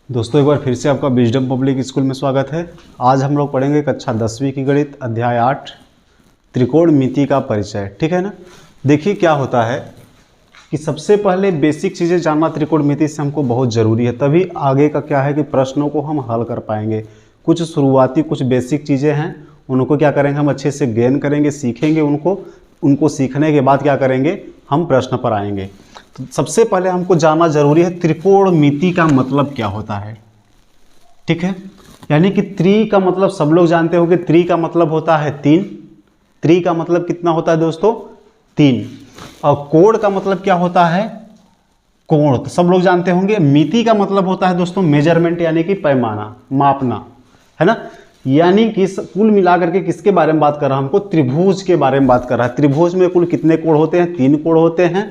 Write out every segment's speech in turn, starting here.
दोस्तों एक बार फिर से आपका विजडम पब्लिक स्कूल में स्वागत है। आज हम लोग पढ़ेंगे कक्षा 10वीं की गणित अध्याय 8 त्रिकोणमिति का परिचय। ठीक है ना। देखिए क्या होता है कि सबसे पहले बेसिक चीज़ें जानना त्रिकोणमिति से हमको बहुत ज़रूरी है, तभी आगे का क्या है कि प्रश्नों को हम हल कर पाएंगे। कुछ शुरुआती कुछ बेसिक चीज़ें हैं, उनको क्या करेंगे हम अच्छे से गेन करेंगे, सीखेंगे उनको सीखने के बाद क्या करेंगे हम प्रश्न पर आएंगे। तो सबसे पहले हमको जानना जरूरी है त्रिकोणमिति का मतलब क्या होता है। ठीक है, यानी कि त्रि का मतलब सब लोग जानते होंगे, त्रि का मतलब होता है तीन। त्रि का मतलब कितना होता है दोस्तों? तीन। और कोण का मतलब क्या होता है? कोण, तो सब लोग जानते होंगे। मिति का मतलब होता है दोस्तों मेजरमेंट, यानी कि पैमाना, मापना, है ना। यानी कि कुल मिलाकर के किसके बारे में बात कर रहा है? हमको त्रिभुज के बारे में बात कर रहा है। त्रिभुज में कुल कितने कोण होते हैं? तीन कोण होते हैं।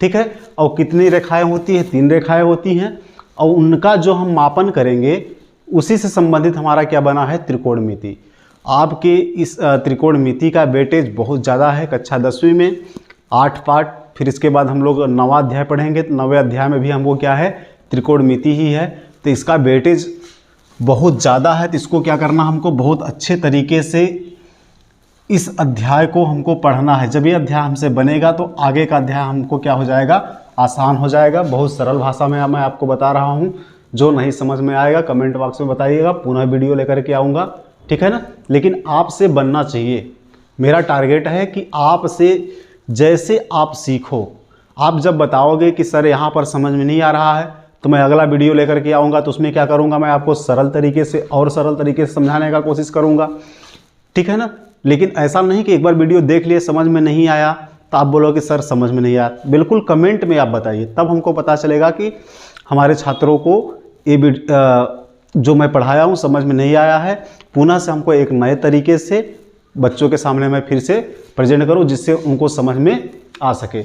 ठीक है, और कितनी रेखाएं होती है? तीन रेखाएं होती हैं, और उनका जो हम मापन करेंगे उसी से संबंधित हमारा क्या बना है? त्रिकोणमिति। आपके इस त्रिकोणमिति का वेटेज बहुत ज़्यादा है। कक्षा 10वीं में 8 पार्ट, फिर इसके बाद हम लोग 9वां अध्याय पढ़ेंगे, तो 9वें अध्याय में भी हमको क्या है? त्रिकोणमिति ही है। तो इसका वेटेज बहुत ज़्यादा है, तो इसको क्या करना हमको बहुत अच्छे तरीके से इस अध्याय को हमको पढ़ना है। जब ये अध्याय हमसे बनेगा तो आगे का अध्याय हमको क्या हो जाएगा? आसान हो जाएगा। बहुत सरल भाषा में मैं आपको बता रहा हूँ। जो नहीं समझ में आएगा कमेंट बॉक्स में बताइएगा, पुनः वीडियो लेकर के आऊँगा। ठीक है ना। लेकिन आपसे बनना चाहिए। मेरा टारगेट है कि आपसे जैसे आप सीखो, आप जब बताओगे कि सर यहाँ पर समझ में नहीं आ रहा है, तो मैं अगला वीडियो लेकर के आऊँगा, तो उसमें क्या करूँगा? मैं आपको सरल तरीके से और सरल तरीके से समझाने का कोशिश करूँगा। ठीक है ना। लेकिन ऐसा नहीं कि एक बार वीडियो देख लिए समझ में नहीं आया तो आप बोलो कि सर समझ में नहीं आया। बिल्कुल कमेंट में आप बताइए, तब हमको पता चलेगा कि हमारे छात्रों को ये जो मैं पढ़ाया हूँ समझ में नहीं आया है। पुनः से हमको एक नए तरीके से बच्चों के सामने मैं फिर से प्रेजेंट करूँ, जिससे उनको समझ में आ सके।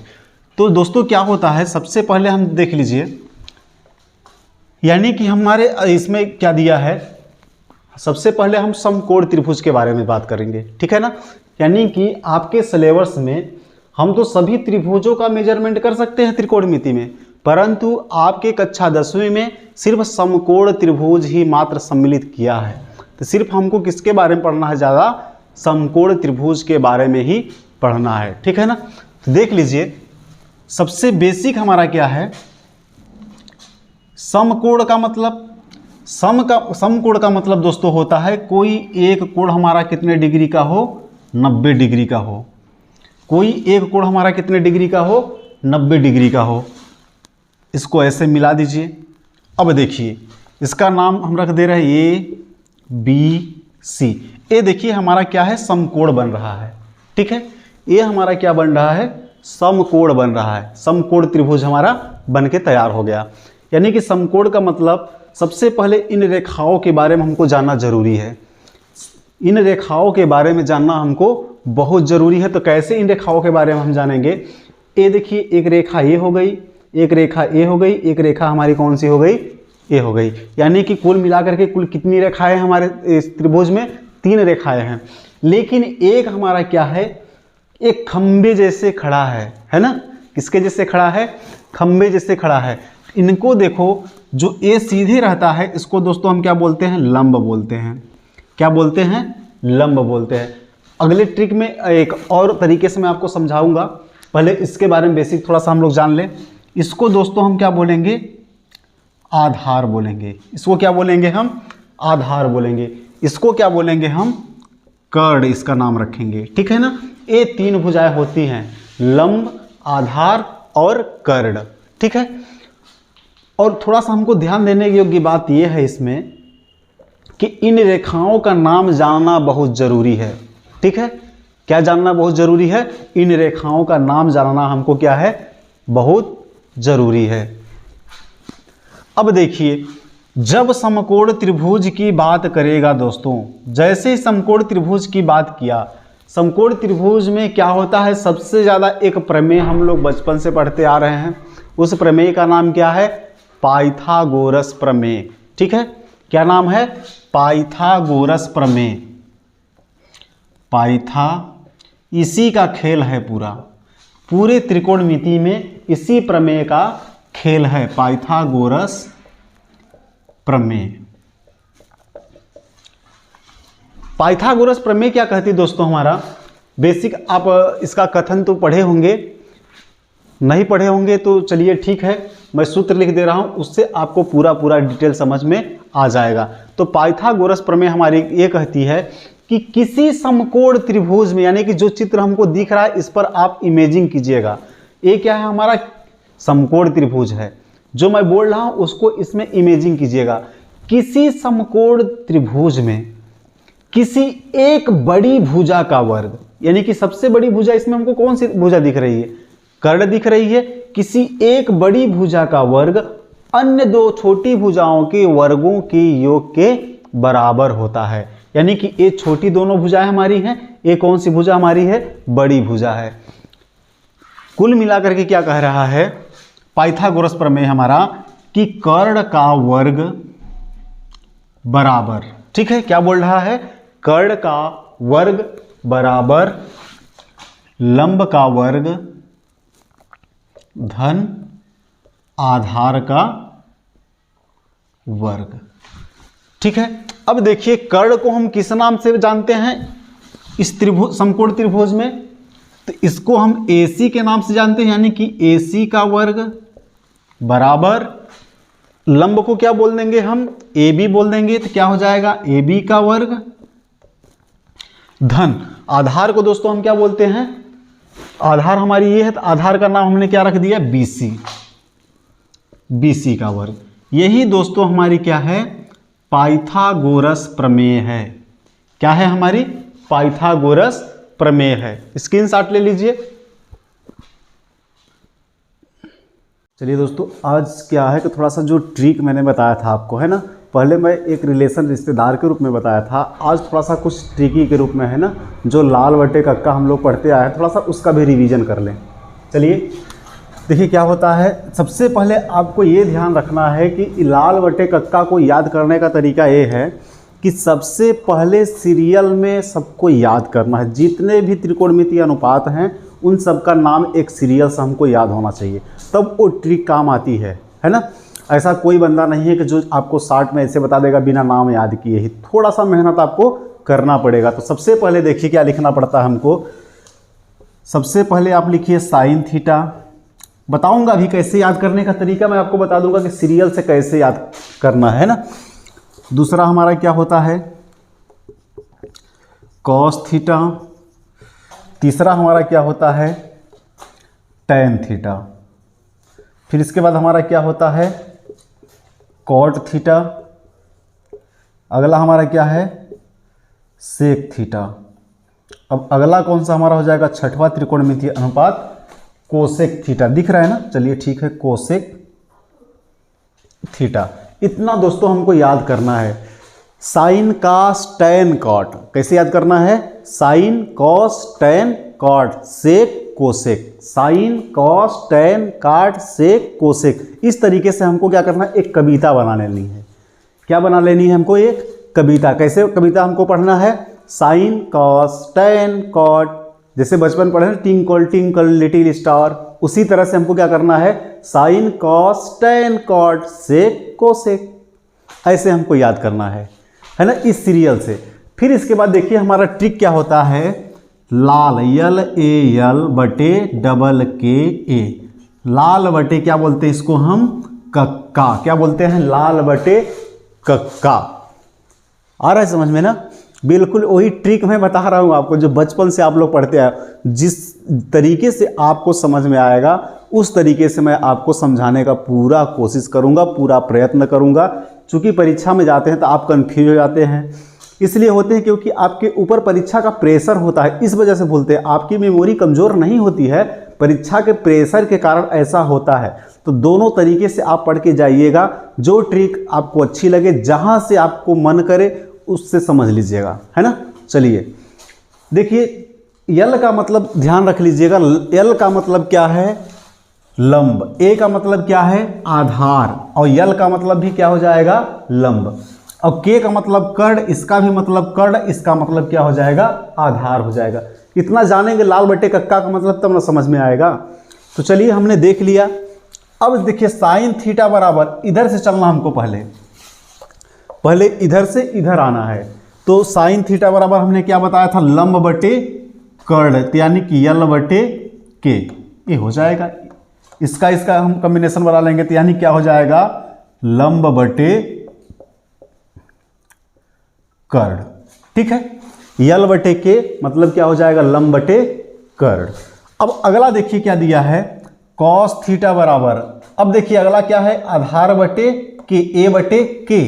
तो दोस्तों क्या होता है, सबसे पहले हम देख लीजिए, यानी कि हमारे इसमें क्या दिया है। सबसे पहले हम समकोण त्रिभुज के बारे में बात करेंगे। ठीक है ना। यानी कि आपके सिलेबस में हम तो सभी त्रिभुजों का मेजरमेंट कर सकते हैं त्रिकोणमिति में, परंतु आपके कक्षा 10वीं में सिर्फ समकोण त्रिभुज ही मात्र सम्मिलित किया है। तो सिर्फ हमको किसके बारे में पढ़ना है? ज़्यादा समकोण त्रिभुज के बारे में ही पढ़ना है। ठीक है ना। तो देख लीजिए, सबसे बेसिक हमारा क्या है? समकोण का मतलब, समकोण का मतलब दोस्तों होता है कोई एक कोण हमारा कितने डिग्री का हो? 90 डिग्री का हो। कोई एक कोण हमारा कितने डिग्री का हो? 90 डिग्री का हो। इसको ऐसे मिला दीजिए। अब देखिए, इसका नाम हम रख दे रहे हैं ए बी सी। ये देखिए हमारा क्या है? समकोण बन रहा है। ठीक है, ये हमारा क्या बन रहा है? समकोण बन रहा है। समकोण त्रिभुज हमारा बन के तैयार हो गया। यानी कि समकोण का मतलब, सबसे पहले इन रेखाओं के बारे में हमको जानना जरूरी है। इन रेखाओं के बारे में जानना हमको बहुत ज़रूरी है। तो कैसे इन रेखाओं के बारे में हम जानेंगे? ये देखिए, एक रेखा ये हो गई, एक रेखा ये हो गई, एक रेखा हमारी कौन सी हो गई? ये हो गई। यानी कि कुल मिलाकर के कुल कितनी रेखाएं हमारे इस त्रिभुज में? 3 रेखाएं हैं। लेकिन एक हमारा क्या है? एक खंबे जैसे खड़ा है ना। किसके जैसे खड़ा है? खंबे जैसे खड़ा है। इनको देखो, जो ए सीधे रहता है इसको दोस्तों हम क्या बोलते हैं? लंब बोलते हैं। क्या बोलते हैं? लंब बोलते हैं। अगले ट्रिक में एक और तरीके से मैं आपको समझाऊंगा, पहले इसके बारे में बेसिक थोड़ा सा हम लोग जान लें। इसको दोस्तों हम क्या बोलेंगे? आधार बोलेंगे। इसको क्या बोलेंगे हम? आधार बोलेंगे। इसको क्या बोलेंगे हम? कर्ण, इसका नाम रखेंगे। ठीक है ना। ये 3 भुजाएं होती हैं, लंब, आधार और कर्ण। ठीक है। और थोड़ा सा हमको ध्यान देने योग्य बात यह है इसमें कि इन रेखाओं का नाम जानना बहुत ज़रूरी है। ठीक है, क्या जानना बहुत ज़रूरी है? इन रेखाओं का नाम जानना हमको क्या है? बहुत ज़रूरी है। अब देखिए, जब समकोण त्रिभुज की बात करेगा दोस्तों, जैसे ही समकोण त्रिभुज की बात किया, समकोण त्रिभुज में क्या होता है? सबसे ज़्यादा एक प्रमेय हम लोग बचपन से पढ़ते आ रहे हैं। उस प्रमेय का नाम क्या है? पाइथागोरस प्रमेय। ठीक है, क्या नाम है? पाइथागोरस प्रमेय। इसी का खेल है पूरे त्रिकोणमिति में इसी प्रमेय का खेल है, पाइथागोरस प्रमेय। पाइथागोरस प्रमेय क्या कहती है दोस्तों? हमारा बेसिक आप इसका कथन तो पढ़े होंगे, नहीं पढ़े होंगे तो चलिए ठीक है, मैं सूत्र लिख दे रहा हूं, उससे आपको पूरा डिटेल समझ में आ जाएगा। तो पाइथागोरस प्रमेय हमारी ये कहती है कि किसी समकोण त्रिभुज में, यानी कि जो चित्र हमको दिख रहा है इस पर आप इमेजिंग कीजिएगा। ये क्या है? हमारा समकोण त्रिभुज है, जो मैं बोल रहा हूं उसको इसमें इमेजिंग कीजिएगा। किसी समकोण त्रिभुज में किसी एक बड़ी भुजा का वर्ग, यानी कि सबसे बड़ी भुजा इसमें हमको कौन सी भुजा दिख रही है? कर्ण दिख रही है। किसी एक बड़ी भुजा का वर्ग अन्य दो छोटी भुजाओं के वर्गों के योग के बराबर होता है। यानी कि ये छोटी दोनों भुजाएं हमारी हैं, ये कौन सी भुजा हमारी है? बड़ी भुजा है। कुल मिलाकर के क्या कह रहा है पाइथागोरस प्रमेय हमारा? कि कर्ण का वर्ग बराबर, ठीक है, क्या बोल रहा है? कर्ण का वर्ग बराबर लंब का वर्ग धन आधार का वर्ग। ठीक है, अब देखिए कर्ण को हम किस नाम से जानते हैं इस त्रिभुज, समकोण त्रिभुज में? तो इसको हम AC के नाम से जानते हैं, यानी कि AC का वर्ग बराबर लंब को क्या बोल देंगे हम? AB बोल देंगे। तो क्या हो जाएगा? AB का वर्ग धन आधार को दोस्तों हम क्या बोलते हैं? आधार हमारी ये है, तो आधार का नाम हमने क्या रख दिया? BC, BC का वर्ग। यही दोस्तों हमारी क्या है? पाइथागोरस प्रमेय है। क्या है हमारी? पाइथागोरस प्रमेय है। स्क्रीनशॉट ले लीजिए। चलिए दोस्तों, आज क्या है कि थोड़ा सा जो ट्रिक मैंने बताया था आपको, है ना, पहले मैं एक रिलेशन रिश्तेदार के रूप में बताया था, आज थोड़ा सा कुछ ट्रिकी के रूप में, है ना, जो लाल बटे कक्का हम लोग पढ़ते आए हैं, थोड़ा सा उसका भी रिवीजन कर लें। चलिए देखिए क्या होता है। सबसे पहले आपको ये ध्यान रखना है कि लाल बटे कक्का को याद करने का तरीका ये है कि सबसे पहले सीरियल में सबको याद करना है। जितने भी त्रिकोणमितीय अनुपात हैं उन सब का नाम एक सीरियल से हमको याद होना चाहिए, तब वो ट्रिक काम आती है ना। ऐसा कोई बंदा नहीं है कि जो आपको 60 में ऐसे बता देगा बिना नाम याद किए ही। थोड़ा सा मेहनत आपको करना पड़ेगा। तो सबसे पहले देखिए क्या लिखना पड़ता है हमको। सबसे पहले आप लिखिए साइन थीटा। बताऊंगा अभी कैसे याद करने का तरीका, मैं आपको बता दूंगा कि सीरियल से कैसे याद करना है ना। दूसरा हमारा क्या होता है? Cos theta. तीसरा हमारा क्या होता है? Tan theta. फिर इसके बाद हमारा क्या होता है? Cot theta. अगला हमारा क्या है? Sec theta. अब अगला कौन सा हमारा हो जाएगा? छठवां त्रिकोणमितीय अनुपात कोसेक थीटा। दिख रहा है ना? चलिए ठीक है, कोसेक थीटा। इतना दोस्तों हमको याद करना है। साइन कॉस टैन कॉट कैसे याद करना है? Sine cos tan cot sec cosec. Sine cos tan cot sec cosec. इस तरीके से हमको क्या करना है? एक कविता बना लेनी है। क्या बना लेनी है हमको? एक कविता। कैसे कविता हमको पढ़ना है? साइन कॉस टैन कॉट, जैसे बचपन पढ़े ना, टिंकल टिंकल लिटिल स्टार, उसी तरह से हमको क्या करना है? Sine cos tan cot sec cosec. ऐसे हमको याद करना है ना, इस सीरियल से। फिर इसके बाद देखिए हमारा ट्रिक क्या होता है? लाल यल ए यल बटे डबल के ए। लाल बटे क्या बोलते हैं इसको हम? कक्का। क्या बोलते हैं? लाल बटे कक्का। आ रहा है समझ में ना? बिल्कुल वही ट्रिक मैं बता रहा हूँ आपको, जो बचपन से आप लोग पढ़ते आए। जिस तरीके से आपको समझ में आएगा उस तरीके से मैं आपको समझाने का पूरा कोशिश करूँगा, पूरा प्रयत्न करूँगा। चूँकि परीक्षा में जाते हैं तो आप कन्फ्यूज हो जाते हैं, इसलिए होते हैं क्योंकि आपके ऊपर परीक्षा का प्रेशर होता है, इस वजह से भूलते हैं। आपकी मेमोरी कमज़ोर नहीं होती है, परीक्षा के प्रेशर के कारण ऐसा होता है। तो दोनों तरीके से आप पढ़ के जाइएगा। जो ट्रिक आपको अच्छी लगे, जहाँ से आपको मन करे उससे समझ लीजिएगा, है ना। चलिए देखिए, यल का मतलब ध्यान रख लीजिएगा। यल का मतलब क्या है? लंब। ए का मतलब क्या है? आधार। और यल का मतलब भी क्या हो जाएगा? लंब। और के का मतलब कर्ण, इसका भी मतलब कर्ण, इसका मतलब क्या हो जाएगा? आधार हो जाएगा। इतना जानेंगे लाल बटे कक्का का मतलब तब ना समझ में आएगा। तो चलिए हमने देख लिया। अब देखिए साइन थीटा बराबर, इधर से चलना हमको पहले, पहले इधर से इधर आना है, तो साइन थीटा बराबर हमने क्या बताया था, लंब बटे कर्ण, यानी कि यल बटे के, ये हो जाएगा। इसका हम कॉम्बिनेशन बना लेंगे, तो यानी क्या हो जाएगा, लंब बटे कर्ण। ठीक है, यल बटे के मतलब क्या हो जाएगा, लंब बटे कर्ण। अब अगला देखिए क्या दिया है, कॉस थीटा बराबर, अब देखिए अगला क्या है, आधार बटे के, ए बटे के,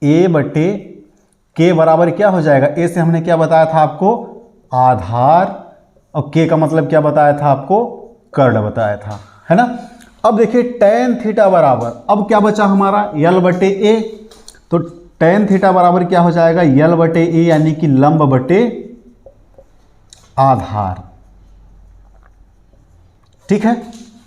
ए बटे के बराबर क्या हो जाएगा, ए से हमने क्या बताया था आपको, आधार, और के का मतलब क्या बताया था आपको, कर्ण बताया था, है ना। अब देखिए tan थीटा बराबर, अब क्या बचा हमारा, यल बटे ए, तो tan थीटा बराबर क्या हो जाएगा, यल बटे ए, यानी कि लंब बटे आधार। ठीक है,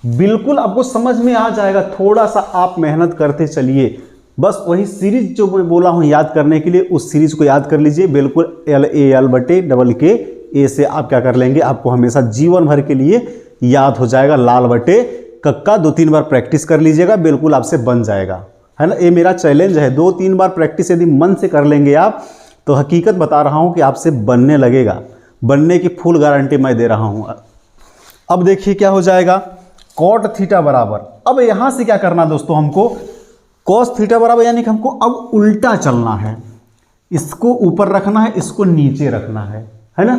बिल्कुल आपको समझ में आ जाएगा, थोड़ा सा आप मेहनत करते चलिए, बस वही सीरीज जो मैं बोला हूं याद करने के लिए, उस सीरीज को याद कर लीजिए, बिल्कुल एल ए यल बटे डबल के ए से आप क्या कर लेंगे, आपको हमेशा जीवन भर के लिए याद हो जाएगा। लाल बटे कक्का 2-3 बार प्रैक्टिस कर लीजिएगा, बिल्कुल आपसे बन जाएगा, है ना। ये मेरा चैलेंज है, 2-3 बार प्रैक्टिस यदि मन से कर लेंगे आप, तो हकीकत बता रहा हूं कि आपसे बनने लगेगा, बनने की फुल गारंटी मैं दे रहा हूं। अब देखिए क्या हो जाएगा, कॉट थीटा बराबर, अब यहां से क्या करना दोस्तों, हमको कॉस थीटा बराबर, यानी कि हमको अब उल्टा चलना है, इसको ऊपर रखना है, इसको नीचे रखना है ना।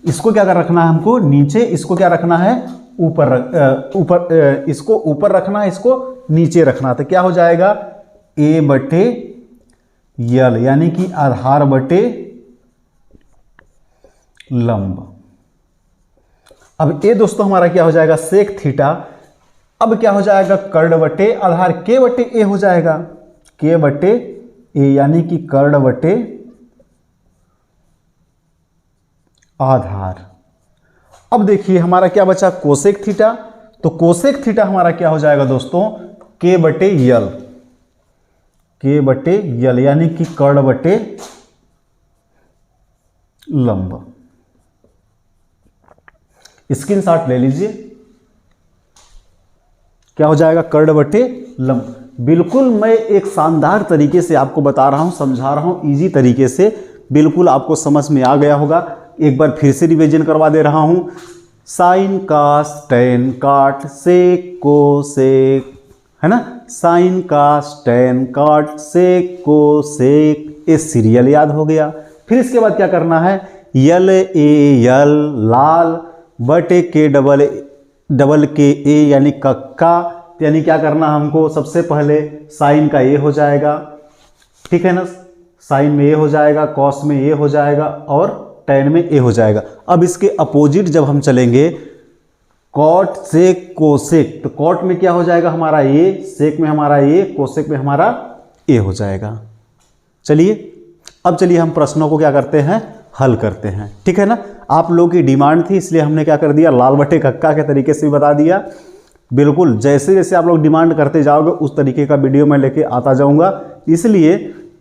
इसको क्या कर रखना है हमको नीचे, इसको क्या रखना है ऊपर, इसको ऊपर रखना है, इसको नीचे रखना, तो क्या हो जाएगा, ए बटे यल, यानी कि आधार बटे लंब। अब ए दोस्तों हमारा क्या हो जाएगा, सेक थीटा, अब क्या हो जाएगा, कर्ण बटे आधार, के बटे ए हो जाएगा, के बटे ए, यानी कि कर्ण बटे आधार। अब देखिए हमारा क्या बचा, कोसेक थीटा, तो कोसेक थीटा हमारा क्या हो जाएगा दोस्तों, के बटे यल, के बटे यल, यानी कि कर्ण बटे लंब। स्क्रीनशॉट ले लीजिए, क्या हो जाएगा, कर्ण बटे लंब। बिल्कुल मैं एक शानदार तरीके से आपको बता रहा हूं, समझा रहा हूं, इजी तरीके से, बिल्कुल आपको समझ में आ गया होगा। एक बार फिर से रिवीजन करवा दे रहा हूं, साइन कास टेन काट सेक कोसेक, है ना, साइन कास टेन काट सेक कोसेक, ये सीरियल याद हो गया। फिर इसके बाद क्या करना है, यल ए यल लाल बटे के डबल के ए, यानी कक्का, यानी क्या करना हमको, सबसे पहले साइन का ए हो जाएगा, ठीक है ना, साइन में ए हो जाएगा, कॉस में ए हो जाएगा, और टेन में ए हो जाएगा। अब इसके अपोजिट जब हम चलेंगे, कॉट सेक कोसेक, तो कॉट में क्या हो जाएगा हमारा ए, सेक में हमारा ए, कोसेक में हमारा ए हो जाएगा। चलिए अब चलिए हम प्रश्नों को क्या करते हैं, हल करते हैं, ठीक है ना। आप लोगों की डिमांड थी, इसलिए हमने क्या कर दिया, लाल बटे कक्का के तरीके से भी बता दिया। बिल्कुल जैसे जैसे आप लोग डिमांड करते जाओगे उस तरीके का वीडियो मैं लेके आता जाऊंगा, इसलिए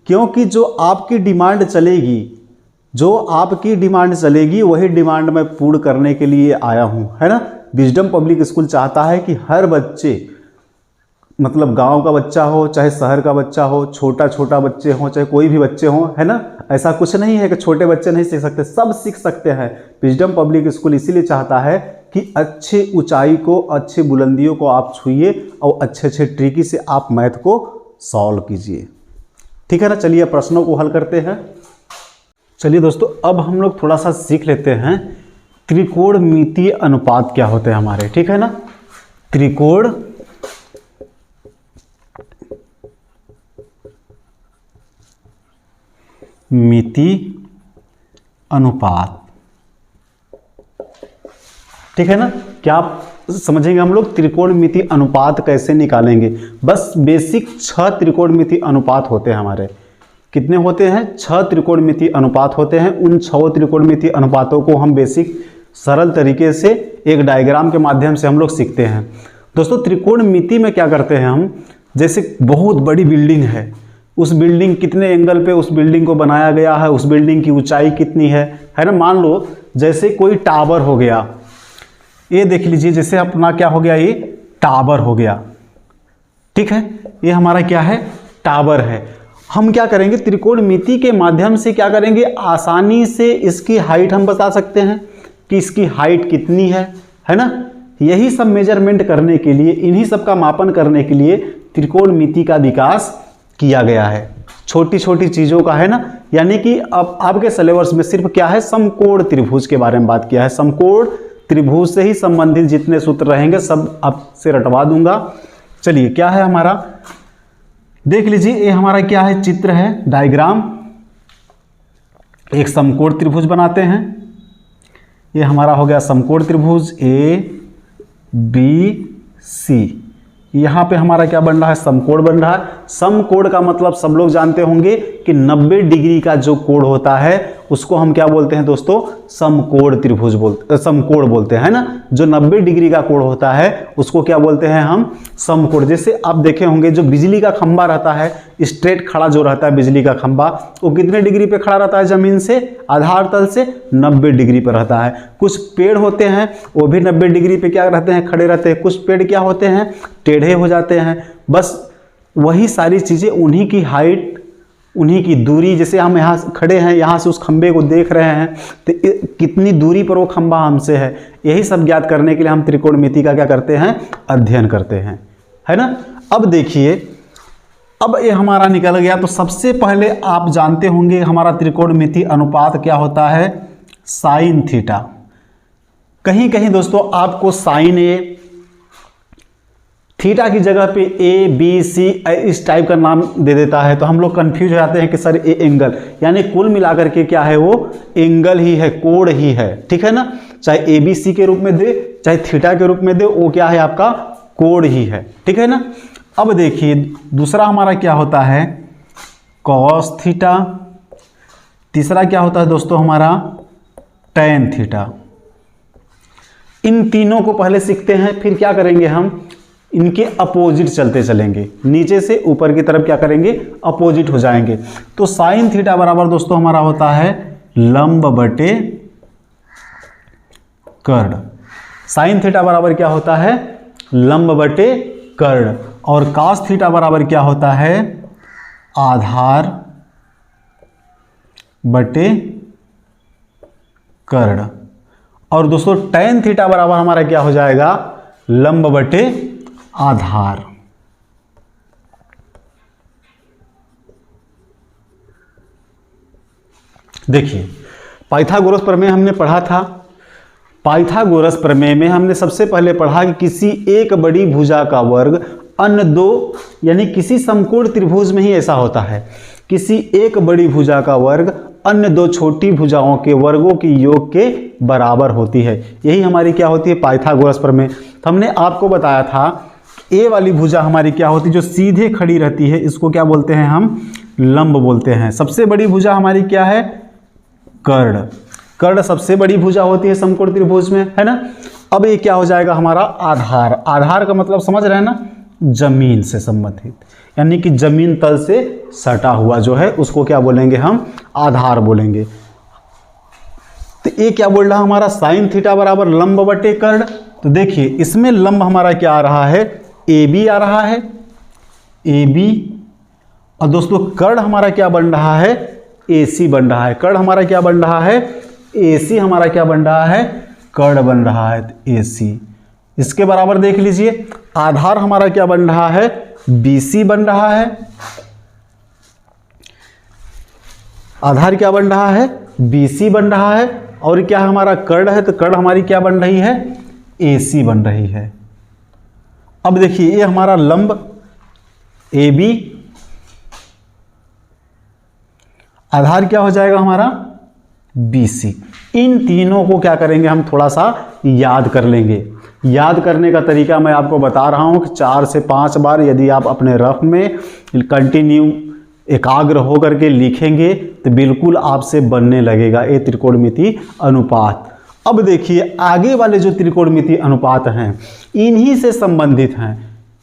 क्योंकि जो आपकी डिमांड चलेगी, जो आपकी डिमांड चलेगी वही डिमांड मैं पूर्ण करने के लिए आया हूं, है ना। विजडम पब्लिक स्कूल चाहता है कि हर बच्चे, मतलब गांव का बच्चा हो चाहे शहर का बच्चा हो, छोटा छोटा बच्चे हो चाहे कोई भी बच्चे हो, है ना, ऐसा कुछ नहीं है कि छोटे बच्चे नहीं सीख सकते, सब सीख सकते हैं। विजडम पब्लिक स्कूल इसीलिए चाहता है कि अच्छे ऊंचाई को, अच्छे बुलंदियों को आप छुइए और अच्छे अच्छे ट्रिकी से आप मैथ को सॉल्व कीजिए, ठीक है ना। चलिए प्रश्नों को हल करते हैं। चलिए दोस्तों अब हम लोग थोड़ा सा सीख लेते हैं त्रिकोणमितीय अनुपात क्या होते हैं हमारे, ठीक है ना। त्रिकोण मिति अनुपात, ठीक है ना। क्या आप समझेंगे हम लोग त्रिकोणमिति अनुपात कैसे निकालेंगे। बस बेसिक 6 त्रिकोणमिति अनुपात होते हैं हमारे। कितने होते हैं, 6 त्रिकोणमिति अनुपात होते हैं। उन 6 त्रिकोणमिति अनुपातों को हम बेसिक सरल तरीके से एक डायग्राम के माध्यम से हम लोग सीखते हैं। दोस्तों त्रिकोणमिति में क्या करते हैं हम, जैसे बहुत बड़ी बिल्डिंग है, उस बिल्डिंग कितने एंगल पे उस बिल्डिंग को बनाया गया है, उस बिल्डिंग की ऊंचाई कितनी है ना। मान लो जैसे कोई टावर हो गया, ये देख लीजिए, जैसे अपना क्या हो गया, ये टावर हो गया, ठीक है, ये हमारा क्या है, टावर है। हम क्या करेंगे, त्रिकोणमिति के माध्यम से क्या करेंगे, आसानी से इसकी हाइट हम बता सकते हैं कि इसकी हाइट कितनी है ना। यही सब मेजरमेंट करने के लिए, इन्हीं सब का मापन करने के लिए त्रिकोणमिति का विकास किया गया है, छोटी छोटी चीज़ों का, है ना। यानी कि अब आपके सिलेबस में सिर्फ क्या है, समकोण त्रिभुज के बारे में बात किया है। समकोण त्रिभुज से ही संबंधित जितने सूत्र रहेंगे सब आपसे रटवा दूंगा। चलिए क्या है हमारा, देख लीजिए, ये हमारा क्या है, चित्र है, डायग्राम। एक समकोण त्रिभुज बनाते हैं, ये हमारा हो गया समकोण त्रिभुज ABC। यहाँ पे हमारा क्या बन रहा है, समकोण बन रहा है। समकोण का मतलब सब लोग जानते होंगे कि 90 डिग्री का जो कोण होता है उसको हम क्या बोलते हैं दोस्तों, समकोण त्रिभुज समकोण बोलते हैं, है ना। जो 90 डिग्री का कोण होता है उसको क्या बोलते हैं हम, समकोण। जैसे आप देखे होंगे जो बिजली का खंभा रहता है, स्ट्रेट खड़ा जो रहता है बिजली का खंभा, वो कितने डिग्री पे खड़ा रहता है, जमीन से आधार तल से 90 डिग्री पर रहता है। कुछ पेड़ होते हैं वो भी 90 डिग्री पे क्या रहते हैं, खड़े रहते हैं। कुछ पेड़ क्या होते हैं, टेढ़े हो जाते हैं। बस वही सारी चीज़ें, उन्हीं की हाइट, उन्हीं की दूरी। जैसे हम यहाँ खड़े हैं, यहाँ से उस खंबे को देख रहे हैं तो कितनी दूरी पर वो खंबा हमसे है, यही सब ज्ञात करने के लिए हम त्रिकोणमिति का क्या करते हैं, अध्ययन करते हैं, है ना। अब देखिए, अब ये हमारा निकल गया। तो सबसे पहले आप जानते होंगे हमारा त्रिकोणमिति अनुपात क्या होता है, साइन थीटा। कहीं कहीं दोस्तों आपको साइन ए, थीटा की जगह पे ए बी सी इस टाइप का नाम दे देता है, तो हम लोग कंफ्यूज हो जाते हैं कि सर ए एंगल, यानी कुल मिलाकर के क्या है, वो एंगल ही है, कोण ही है, ठीक है ना। चाहे ए बी सी के रूप में दे, चाहे थीटा के रूप में दे, वो क्या है, आपका कोण ही है, ठीक है ना। अब देखिए दूसरा हमारा क्या होता है, कॉस थीटा। तीसरा क्या होता है दोस्तों हमारा, टैन थीटा। इन तीनों को पहले सीखते हैं, फिर क्या करेंगे हम, इनके अपोजिट चलते चलेंगे, नीचे से ऊपर की तरफ क्या करेंगे, अपोजिट हो जाएंगे। तो साइन थीटा बराबर दोस्तों हमारा होता है लंब बटे कर्ण। साइन थीटा बराबर क्या होता है, लंब बटे कर्ण। और कास थीटा बराबर क्या होता है, आधार बटे कर्ण। और दोस्तों टैन थीटा बराबर हमारा क्या हो जाएगा, लंब बटे आधार। देखिए पाइथागोरस प्रमेय हमने पढ़ा था। पाइथागोरस प्रमेय में हमने सबसे पहले पढ़ा कि किसी एक बड़ी भुजा का वर्ग अन्य दो, यानी किसी समकोण त्रिभुज में ही ऐसा होता है, किसी एक बड़ी भुजा का वर्ग अन्य दो छोटी भुजाओं के वर्गों की योग के बराबर होती है। यही हमारी क्या होती है, पाइथागोरस प्रमेय। तो हमने आपको बताया था ए वाली भुजा हमारी क्या होती है, जो सीधे खड़ी रहती है, इसको क्या बोलते हैं हम, लंब बोलते हैं। सबसे बड़ी भुजा हमारी क्या है, कर्ण। कर्ण सबसे बड़ी भुजा होती है समकोण त्रिभुज में, है ना। अब ये क्या हो जाएगा हमारा आधार। आधार का मतलब समझ रहे हैं ना, जमीन से संबंधित, यानी कि जमीन तल से सटा हुआ जो है उसको क्या बोलेंगे हम, आधार बोलेंगे। तो ये क्या बोल रहा है हमारा, साइन थीटा बराबर लंब बटे कर्ण। तो देखिए इसमें लंब हमारा क्या आ रहा है, ए बी आ रहा है, ए बी। और दोस्तों कर्ण हमारा क्या बन रहा है, ए सी बन रहा है। कर्ण हमारा क्या बन रहा है, ए सी हमारा क्या बन रहा है, कर्ण बन रहा है ए सी। इसके बराबर देख लीजिए आधार हमारा क्या बन रहा है, बी सी बन रहा है। आधार क्या बन रहा है, बी सी बन रहा है। और क्या हमारा कर्ण है, तो कर्ण हमारी क्या बन रही है, ए सी बन रही है। अब देखिए ये हमारा लंब ए बी, आधार क्या हो जाएगा हमारा बी सी। इन तीनों को क्या करेंगे हम, थोड़ा सा याद कर लेंगे। याद करने का तरीका मैं आपको बता रहा हूं कि 4 से 5 बार यदि आप अपने रफ में कंटिन्यू एकाग्र होकर के लिखेंगे तो बिल्कुल आपसे बनने लगेगा ये त्रिकोणमिति अनुपात। अब देखिए आगे वाले जो त्रिकोणमिति अनुपात हैं इन्हीं से संबंधित हैं।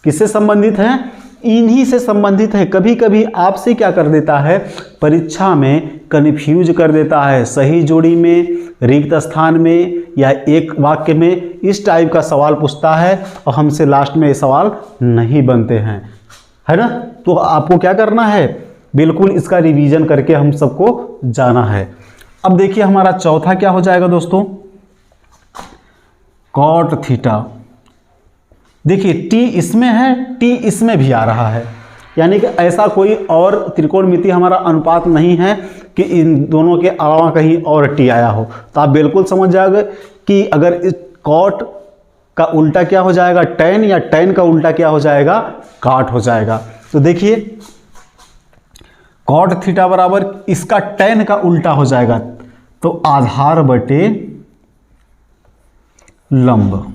किससे संबंधित हैं, इन्हीं से संबंधित है। कभी कभी आपसे क्या कर देता है, परीक्षा में कन्फ्यूज कर देता है, सही जोड़ी में, रिक्त स्थान में या एक वाक्य में, इस टाइप का सवाल पूछता है और हमसे लास्ट में ये सवाल नहीं बनते हैं, है ना। तो आपको क्या करना है, बिल्कुल इसका रिवीजन करके हम सबको जाना है। अब देखिए हमारा चौथा क्या हो जाएगा दोस्तों, कॉट थीटा। देखिए टी इसमें है, टी इसमें भी आ रहा है, यानी कि ऐसा कोई और त्रिकोणमिति हमारा अनुपात नहीं है कि इन दोनों के अलावा कहीं और टी आया हो। तो आप बिल्कुल समझ जाओगे कि अगर इस कॉट का उल्टा क्या हो जाएगा टैन, या टैन का उल्टा क्या हो जाएगा काट हो जाएगा। तो देखिए कॉट थीटा बराबर इसका टैन का उल्टा हो जाएगा, तो आधार बटे लंब।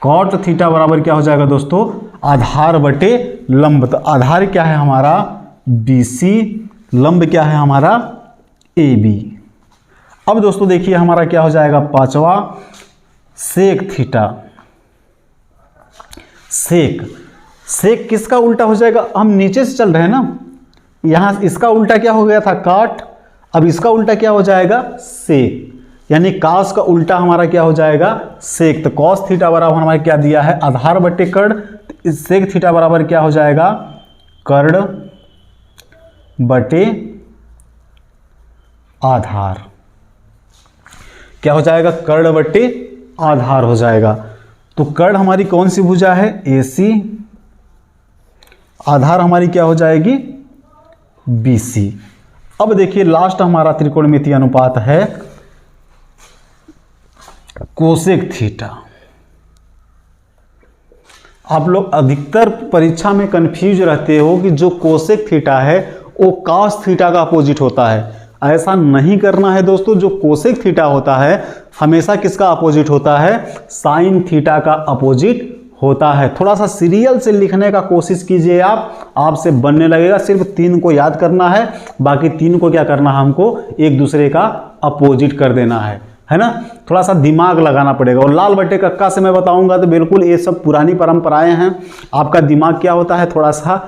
कॉट थीटा बराबर क्या हो जाएगा दोस्तों, आधार बटे लंब। तो आधार क्या है हमारा BC, लंब क्या है हमारा AB। अब दोस्तों देखिए हमारा क्या हो जाएगा पांचवा, सेक थीटा। सेक किसका उल्टा हो जाएगा, हम नीचे से चल रहे हैं ना, यहां इसका उल्टा क्या हो गया था काट, अब इसका उल्टा क्या हो जाएगा सेक, यानी कास का उल्टा हमारा क्या हो जाएगा सेक। तो कॉस थीटा बराबर हमारा क्या दिया है आधार बटे कर्ण, सेक थीटा बराबर क्या हो जाएगा कर्ण बटे आधार। क्या हो जाएगा कर्ण बटे आधार हो जाएगा। तो कर्ण हमारी कौन सी भुजा है AC, आधार हमारी क्या हो जाएगी BC। अब देखिए लास्ट हमारा त्रिकोणमिति अनुपात है कोसेक थीटा। आप लोग अधिकतर परीक्षा में कंफ्यूज रहते हो कि जो कोसेक थीटा है वो कॉस थीटा का अपोजिट होता है। ऐसा नहीं करना है दोस्तों, जो कोसेक थीटा होता है हमेशा किसका अपोजिट होता है, साइन थीटा का अपोजिट होता है। थोड़ा सा सीरियल से लिखने का कोशिश कीजिए आपसे बनने लगेगा। सिर्फ 3 को याद करना है, बाकी 3 को क्या करना है हमको एक दूसरे का अपोजिट कर देना है ना। थोड़ा सा दिमाग लगाना पड़ेगा। और लाल बटे कक्का से मैं बताऊंगा तो बिल्कुल ये सब पुरानी परंपराएं हैं। आपका दिमाग क्या होता है थोड़ा सा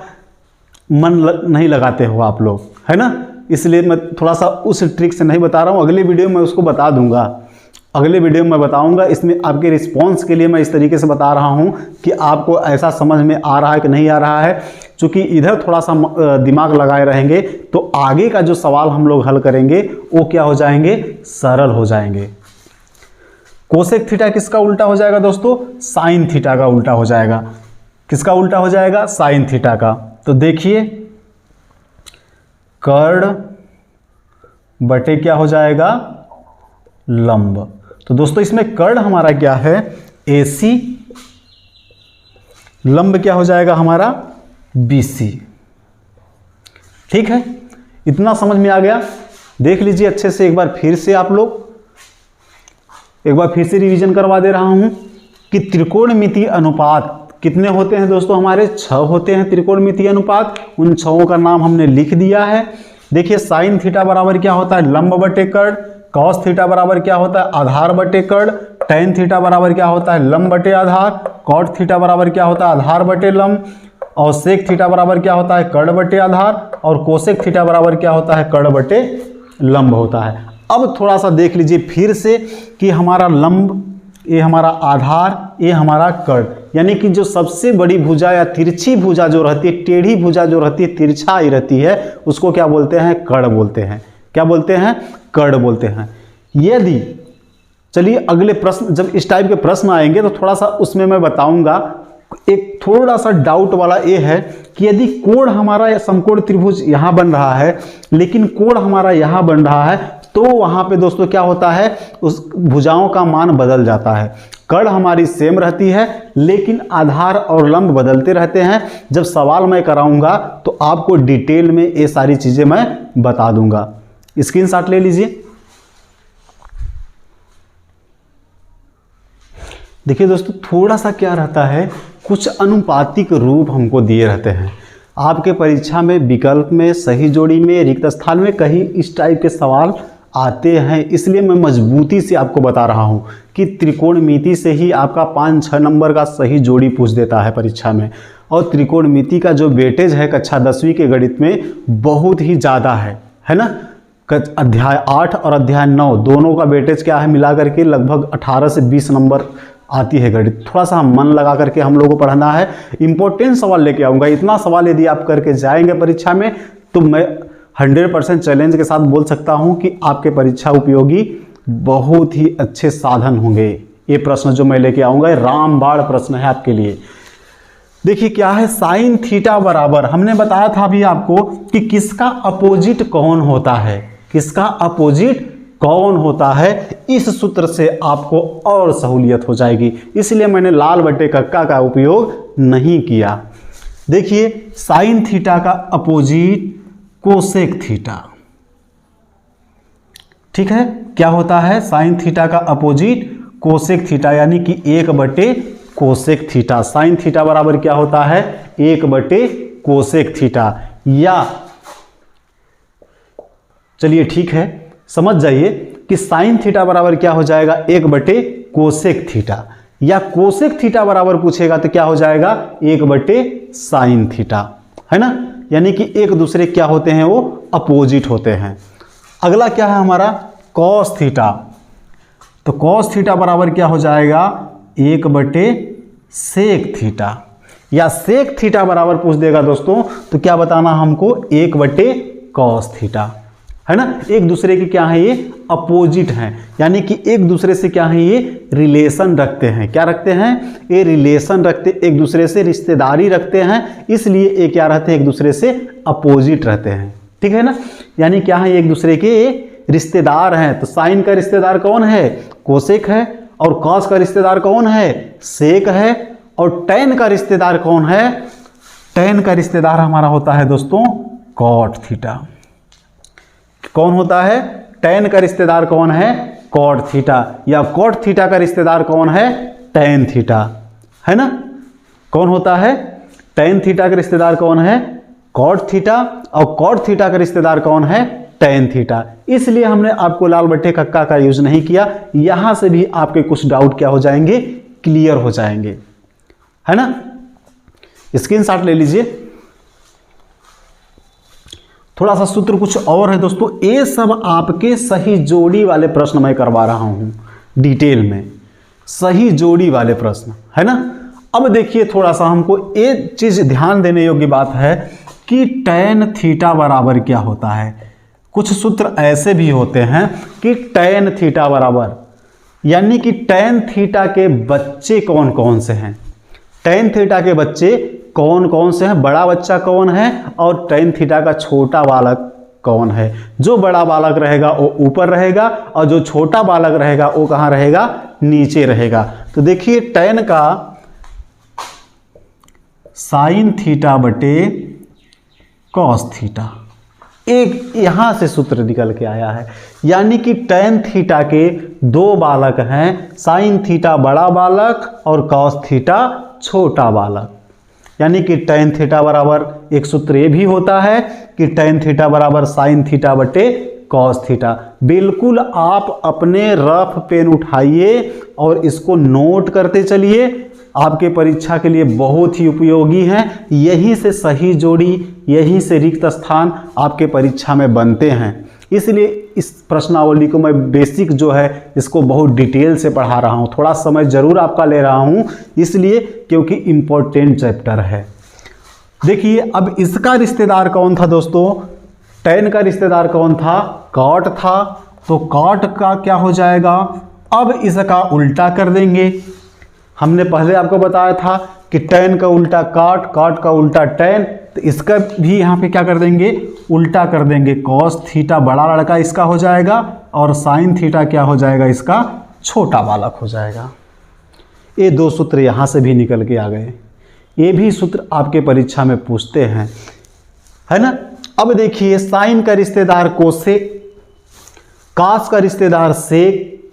नहीं लगाते हो आप लोग, है ना, इसलिए मैं थोड़ा सा उस ट्रिक से नहीं बता रहा हूँ। अगले वीडियो में उसको बता दूंगा, अगले वीडियो में बताऊंगा। इसमें आपके रिस्पॉन्स के लिए मैं इस तरीके से बता रहा हूँ कि आपको ऐसा समझ में आ रहा है कि नहीं आ रहा है। चूँकि इधर थोड़ा सा दिमाग लगाए रहेंगे तो आगे का जो सवाल हम लोग हल करेंगे वो क्या हो जाएंगे, सरल हो जाएंगे। कोसेक थीटा किसका उल्टा हो जाएगा दोस्तों, साइन थीटा का उल्टा हो जाएगा। किसका उल्टा हो जाएगा, साइन थीटा का। तो देखिए कर्ण बटे क्या हो जाएगा लंब। तो दोस्तों इसमें कर्ण हमारा क्या है AC, लंब क्या हो जाएगा हमारा BC। ठीक है, इतना समझ में आ गया। देख लीजिए अच्छे से एक बार फिर से, आप लोग एक बार फिर से रिवीजन करवा दे रहा हूं कि त्रिकोणमिति अनुपात कितने होते हैं दोस्तों, हमारे 6 होते हैं त्रिकोणमिति अनुपात। उन 6 का नाम हमने लिख दिया है। देखिए साइन थीटा बराबर क्या होता है लंब बटे कर्ण, कॉस थीटा बराबर क्या होता है आधार बटे कर्ण, टैन थीटा बराबर क्या होता है लंब बटे आधार, कॉट थीटा बराबर क्या होता है आधार बटे लंब, और सेक थीटा बराबर क्या होता है कर्ण बटे आधार, और कोसेक थीटा बराबर क्या होता है कर्ण बटे लंब होता है। अब थोड़ा सा देख लीजिए फिर से कि हमारा लंब, ये हमारा आधार, ये हमारा कर्ण, यानी कि जो सबसे बड़ी भुजा या तिरछी भुजा जो रहती है, टेढ़ी भुजा जो रहती है, तिरछा ही रहती है, उसको क्या बोलते हैं कर्ण बोलते हैं। क्या बोलते हैं कर्ण बोलते हैं। यदि चलिए अगले प्रश्न, जब इस टाइप के प्रश्न आएंगे तो थोड़ा सा उसमें मैं बताऊंगा। एक थोड़ा सा डाउट वाला ये है कि यदि कोण हमारा समकोण त्रिभुज यहाँ बन रहा है लेकिन कोण हमारा यहाँ बन रहा है, तो वहाँ पे दोस्तों क्या होता है, उस भुजाओं का मान बदल जाता है। कर्ण हमारी सेम रहती है लेकिन आधार और लंब बदलते रहते हैं। जब सवाल मैं कराऊंगा तो आपको डिटेल में ये सारी चीज़ें मैं बता दूंगा। स्क्रीनशॉट ले लीजिए। देखिए दोस्तों थोड़ा सा क्या रहता है, कुछ अनुपातिक रूप हमको दिए रहते हैं। आपके परीक्षा में विकल्प में, सही जोड़ी में, रिक्त स्थान में कहीं इस टाइप के सवाल आते हैं। इसलिए मैं मजबूती से आपको बता रहा हूं कि त्रिकोणमिति से ही आपका 5-6 नंबर का सही जोड़ी पूछ देता है परीक्षा में। और त्रिकोणमिति का जो वेटेज है कक्षा 10वीं के गणित में बहुत ही ज़्यादा है ना। अध्याय 8 और अध्याय 9 दोनों का वेटेज क्या है, मिला करके लगभग 18 से 20 नंबर आती है गणित। थोड़ा सा मन लगा करके हम लोगों को पढ़ना है। इंपॉर्टेंट सवाल लेके आऊँगा। इतना सवाल यदि आप करके जाएंगे परीक्षा में तो मैं 100% चैलेंज के साथ बोल सकता हूं कि आपके परीक्षा उपयोगी बहुत ही अच्छे साधन होंगे। ये प्रश्न जो मैं लेके आऊंगा रामबाण प्रश्न है आपके लिए। देखिए क्या है, साइन थीटा बराबर, हमने बताया था अभी आपको कि किसका अपोजिट कौन होता है, किसका अपोजिट कौन होता है। इस सूत्र से आपको और सहूलियत हो जाएगी, इसलिए मैंने लाल बटे कक्का का उपयोग नहीं किया। देखिए साइन थीटा का अपोजिट कोसेक थीटा, ठीक है, क्या होता है, साइन थीटा का अपोजिट कोसेक थीटा, यानी कि 1 बटे कोसेक थीटा। साइन थीटा बराबर क्या होता है, 1 बटे कोसेक थीटा। या चलिए ठीक है, समझ जाइए कि साइन थीटा बराबर क्या हो जाएगा, 1 बटे कोसेक थीटा, या कोसेक थीटा बराबर पूछेगा तो क्या हो जाएगा, 1 बटे साइन थीटा, है ना। यानी कि एक दूसरे क्या होते हैं, वो अपोजिट होते हैं। अगला क्या है हमारा, कॉस थीटा। तो कॉस थीटा बराबर क्या हो जाएगा, 1 बटे सेक थीटा, या सेक थीटा बराबर पूछ देगा दोस्तों तो क्या बताना हमको, 1 बटे कॉस थीटा, है ना। एक दूसरे के क्या है, ये अपोजिट हैं, यानी कि एक दूसरे से क्या है, ये रिलेशन रखते हैं। क्या रखते हैं, ये रिलेशन रखते, एक दूसरे से रिश्तेदारी रखते हैं, इसलिए ये क्या रहते हैं, एक दूसरे से अपोजिट रहते हैं, ठीक है ना। यानी क्या है, एक दूसरे के रिश्तेदार हैं। तो साइन का रिश्तेदार कौन है, कोसेक है, और कॉस का रिश्तेदार कौन है, सेक है, और टेन का रिश्तेदार कौन है, टेन का रिश्तेदार हमारा होता है दोस्तों कॉट थीटा। कौन होता है, टेन का रिश्तेदार कौन है, कॉट थीटा, या कॉट थीटा का रिश्तेदार कौन है, टेन थीटा, है ना। कौन होता है, टेन थीटा का रिश्तेदार कौन है, कॉट थीटा, और कॉट थीटा का रिश्तेदार कौन है, टेन थीटा। इसलिए हमने आपको लाल बट्टे कक्का का यूज नहीं किया। यहां से भी आपके कुछ डाउट क्या हो जाएंगे, क्लियर हो जाएंगे, है ना। स्क्रीनशॉट ले लीजिए। थोड़ा सा सूत्र कुछ और है दोस्तों, ये सब आपके सही जोड़ी वाले प्रश्न मैं करवा रहा हूं डिटेल में, सही जोड़ी वाले प्रश्न, है ना। अब देखिए थोड़ा सा हमको एक चीज ध्यान देने योग्य बात है कि टेन थीटा बराबर क्या होता है। कुछ सूत्र ऐसे भी होते हैं कि टेन थीटा बराबर, यानी कि टेन थीटा के बच्चे कौन कौन से हैं, टेन थीटा के बच्चे कौन कौन से हैं, बड़ा बच्चा कौन है, और टेन थीटा का छोटा बालक कौन है। जो बड़ा बालक रहेगा वो ऊपर रहेगा, और जो छोटा बालक रहेगा वो कहाँ रहेगा, नीचे रहेगा। तो देखिए टेन का साइन थीटा बटे कॉस थीटा, एक यहां से सूत्र निकल के आया है। यानी कि टेन थीटा के 2 बालक हैं, साइन थीटा बड़ा बालक और कॉस थीटा छोटा बालक। यानी कि टेन थीटा बराबर एक सूत्र ये भी होता है कि टेन थीटा बराबर साइन थीटा बटे कॉस थीटा। बिल्कुल आप अपने रफ पेन उठाइए और इसको नोट करते चलिए, आपके परीक्षा के लिए बहुत ही उपयोगी है। यहीं से सही जोड़ी, यहीं से रिक्त स्थान आपके परीक्षा में बनते हैं। इसलिए इस प्रश्नावली को मैं बेसिक जो है इसको बहुत डिटेल से पढ़ा रहा हूँ, थोड़ा समय जरूर आपका ले रहा हूँ इसलिए क्योंकि इम्पोर्टेंट चैप्टर है। देखिए अब इसका रिश्तेदार कौन था दोस्तों, टेन का रिश्तेदार कौन था, कॉट था। तो कॉट का क्या हो जाएगा, अब इसका उल्टा कर देंगे। हमने पहले आपको बताया था कि टेन का उल्टा कॉट, कॉट का उल्टा टेन, तो इसका भी यहाँ पे क्या कर देंगे, उल्टा कर देंगे। कॉस थीटा बड़ा लड़का इसका हो जाएगा और साइन थीटा क्या हो जाएगा, इसका छोटा बालक हो जाएगा। ये 2 सूत्र यहाँ से भी निकल के आ गए। ये भी सूत्र आपके परीक्षा में पूछते हैं, है ना। अब देखिए साइन का रिश्तेदार कोसेक, कॉस का रिश्तेदार सेक,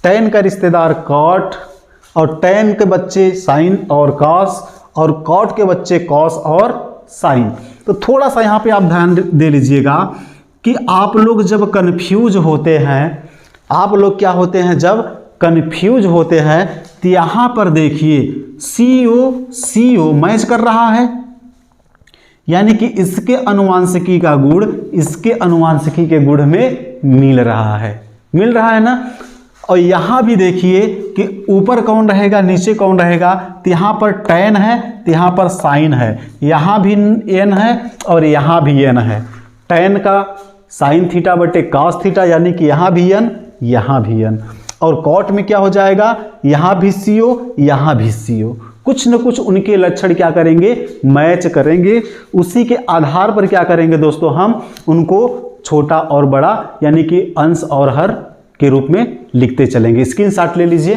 टेन का रिश्तेदार कॉट, और टेन के बच्चे साइन और कॉस, और कॉट के बच्चे कॉस और साइन। तो थोड़ा सा यहाँ पे आप ध्यान दे लीजिएगा कि आप लोग जब कन्फ्यूज होते हैं, आप लोग क्या होते हैं जब कन्फ्यूज होते हैं, तो यहाँ पर देखिए CO मैच कर रहा है, यानी कि इसके अनुवांशिकी का गुण इसके अनुवांशिकी के गुण में मिल रहा है, मिल रहा है ना। और यहाँ भी देखिए कि ऊपर कौन रहेगा नीचे कौन रहेगा, तो यहाँ पर tan है तो यहाँ पर sin है, यहाँ भी n है और यहाँ भी n है। tan का sin थीटा बटे cos थीटा, यानी कि यहाँ भी n यहाँ भी n, और cot में क्या हो जाएगा, यहाँ भी CO यहाँ भी CO। कुछ न कुछ उनके लक्षण क्या करेंगे, मैच करेंगे। उसी के आधार पर क्या करेंगे दोस्तों, हम उनको छोटा और बड़ा यानी कि अंश और हर के रूप में लिखते चलेंगे। स्क्रीनशॉट ले लीजिए।